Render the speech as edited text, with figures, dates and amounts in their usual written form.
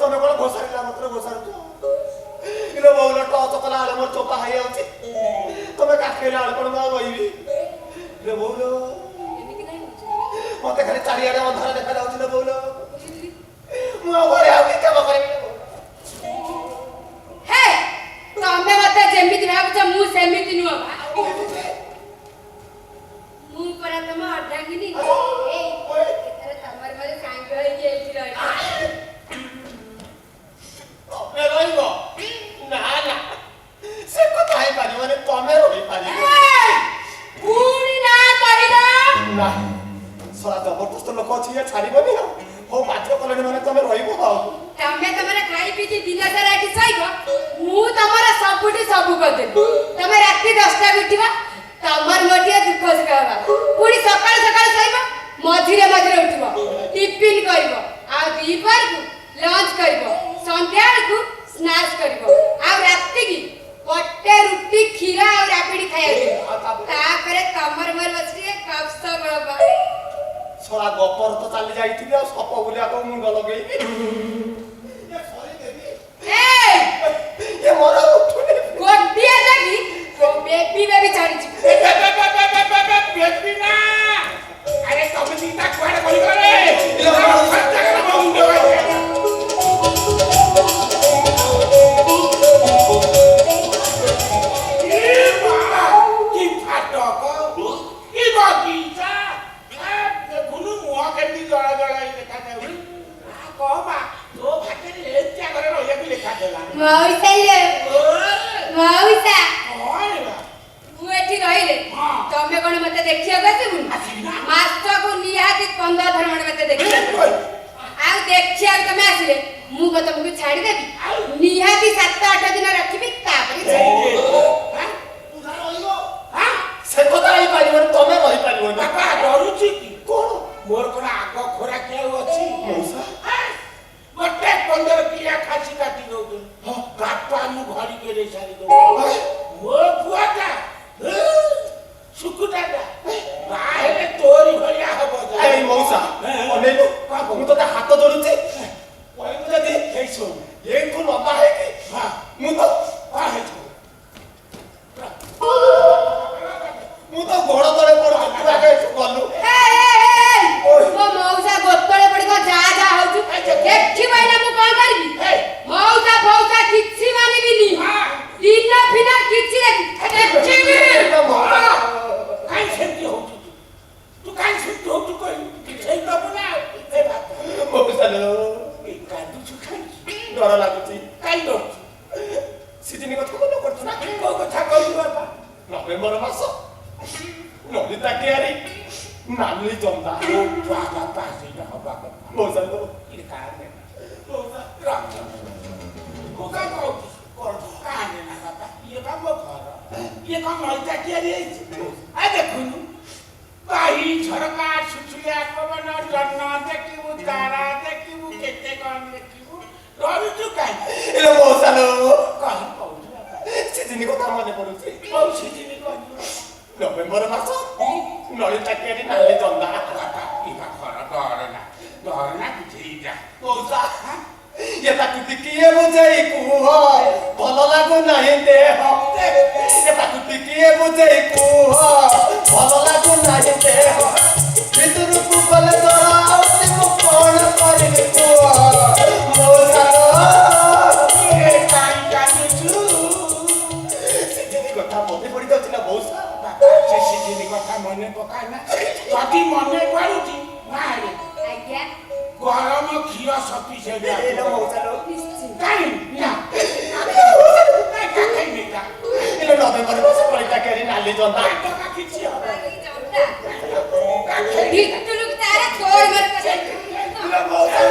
ତମେ କଣ ଘୋଷାରିଲା ମାତ୍ର ଘୋଷାରୁଛ ଇଲୋ ବୋଉଲ ଟଚ କଲା ବେଳେ ମୋର ଚୋପା ହେଇଯାଉଛି ତମେ କାକେଇଲା ବେଳେ କଣ ମୁଁ ରହିବି ଇଲୋ ବୋଉଲ ମତେ ଖାଲି ଚାରିଆଡେ ଅନ୍ଧାର ଦେଖାଯାଉଛି ଲୋ ବୋଉଲ ମୁଁ ଘରେ ଆଉ କି କାମ କରିବି ହେ ତମେ ମତେ ଯେମିତି ଭାବୁଛ ମୁଁ ସେମିତି ନୁହଁ ମୁଁ ପରା ତମ ଅର୍ଦ୍ଧାଙ୍ଗିନୀ ତମର ମୋର ସାଙ୍ଗ ହେଇକି ଏଇଠି ରହିବ ତମେ ରହିବ ନା ନା ସେ କଥା ହେଇପାରିବନି ତମେ ରହିପାରିବ ପୁଣି ନା କହିଲ ନା ସଳା ଜବରଦସ୍ତ ଲୋକ ଅଛି ଇଏ ଛାଡ଼ିବନି ଆଉ ହଉ ବାଧ୍ୟ କଲେଣି ମାନେ ତମେ ରହିବ ଆଉ ତମେ ତମର ଖାଇ ପିଇକି ଦିନ ସାରା ଏଠି ଶୋଇବ ମୁଁ ତମର ସବୁଠି ସବୁ କରିଦେବି ତମେ ରାତି 10ଟା ଉଠିବ ତମର ଗୋଟିଏ ଦୁଃଖ ସୁଖ ହବା ପୁଣି ସକାଳୁ ସକାଳୁ ଶୋଇବ ମଝିରେ ମଝିରେ ଉଠିବ ଟିଫିନ କରିବ ଆଉ ଦ୍ୱିପହରକୁ ଲଞ୍ଚ କରିବ ସନ୍ଧ୍ୟା ବେଳକୁ ସ୍ନାକ୍ସ କରିବ ଆଉ ରାତିକି ଗୋଟେ ରୁଟି କ୍ଷୀର ଆଉ ରାବିଡି ଖାଇବାକୁ ତାପରେ ତମର ମୋର ବସିକି ଗପସପ ହବ ସଳା ଗପର ତ ଚାଲି ଯାଇଥିବି ଆଉ ସପ ବୁଲିବାକୁ ମୁଣ୍ଡ ଲଗେଇବି ମୋର ଉଠୁନି ଗୋଟିଏ ଦେବି ବେବି ବେବି ଛାଡିଛି ବେବି ନା ଆରେ ତମେ ଚିନ୍ତା କୁଆଡେ କରିଗଲେ ମୁଁ ଏଠି ରହିଲେ ତମେ କଣ ମତେ ଦେଖିବାକୁ ଆସିବୁନି ମାସକୁ ନିହାତି 15 ଥର ମତେ ଦେଖିବାକୁ ଆଉ ଦେଖିବାକୁ ତମେ ଆସିଲେ ମୁଁ ତମକୁ ଛାଡିଦେବି ନିହାତି 7-8 ଦିନ ରଖିବି ତାପରେ ସେ କଥା ହେଇପାରିବନି ତମେ ରହିପାରିବନି ବାପା ଡରୁଛି କି କଣ ମୋର କଣ ଆଗ ଖୋରା କେଉ ଅଛି ଗୋଟେ 15 କିଲିଆ ଖାସି କାଟି ଦଉଛନ୍ତି ବାପା ମୁଁ ଘଡ଼ି କେରେ ସାରି ଦଉ ମୋ ପୁଅଟା ସୁକୁଟାଟା ବାହେଲେ ତୋରି ଭଳିଆ ହବ ଏଇ ମଉସା ଅନେଇଲୁ ମୁଁ ତତେ ହାତ ଯୋଡୁଛି ଯଦି ଏଇଠୁ ଲମ୍ବା ହେଇକି ମୁଁ ତ ଗୋଡ ତଳେ ପଡୁଛି ତୁ ଆଗେ ଗଲୁ ମୋ ମଉସା ଗୋତଳେ ପଡି ଯା ଯା ହଉଛୁ ଦେଖିବ ନା ମୁଁ କଣ କରିବି ମଉସା ଫଉସା କିଛି ମାନିବିନି ଦିନ ଫିନ କିଛି ଦେଖିବି କାଇଁ ସେମିତି ହଉଛୁ ତୁ କାଇଁ ସେମିତି ହଉଛୁ କହିଲୁ ସେଇ ଦବୁ ନା ମଉସା କାନ୍ଦୁଛୁ କାହିଁକି ଡର ଲାଗୁଛି କାଇଁ ଡରୁଛୁ ସିଜିନି କଥା ମନେ କରୁଛୁ ନା କୋଉ କଥା କହିଲୁ ବାପା ନଭେମ୍ବର ମାସ ନମିତା କିଆରୀ ନାଲି ଜନ୍ଦା ବାପା ସେଇଟା ହବା କଥା ମଉସା ମୁଁ କାଇଁ କହୁଛି କାନ୍ଦେ ନା ବାପା ଇଏ ବା ମୋ ଘର ଇଏ କଣ ନଈତା ତିଆରି ହେଇଛି ଦେଖୁନୁ ବାହି ଝରକା ସୁସୁଲିଆ ପବନ ଜହ୍ନ ଦେଖିବୁ ତାରା ଦେଖିବୁ କେତେ କଣ ଦେଖିବୁ ଡରୁଛୁ କାହିଁକି ମଉସା କଣ କହୁଛୁ ବାପା ସିଜିନି କଥା ମନେ ପଡୁଛି କୋଉ ସିଜିନି କହିଲୁ ନଭେମ୍ବର ମାସ ନଳିତା କିଆରୀ ନାଲି ଜନ୍ଦା ବାପା ଇଏ ଘର ଡର ନା ବୁଝେଇ ଯା ମଉସା ये ताकुति किए बुझेई कुह भल लागु नहीं देह ये ताकुति किए बुझेई कुह भल लागु नहीं देह भितर को गले तोरा आउती मु कोन करिबि कुह मौसा ए काई कानुचु सिजिनी कथा मने पड़ी जाउछि ना मौसा बापा से सिजिनी कथा मने पकाय ना जदी मने पड़ुची मारे आज्ञा गरम क्षीर सती से एलो मौसा लो काई ना काई नेता एलो नभेम्बर मास नलिता किआरी नाली जन्दा तो का किछि हबे भितुलुक तारा तोड़ मर मौसा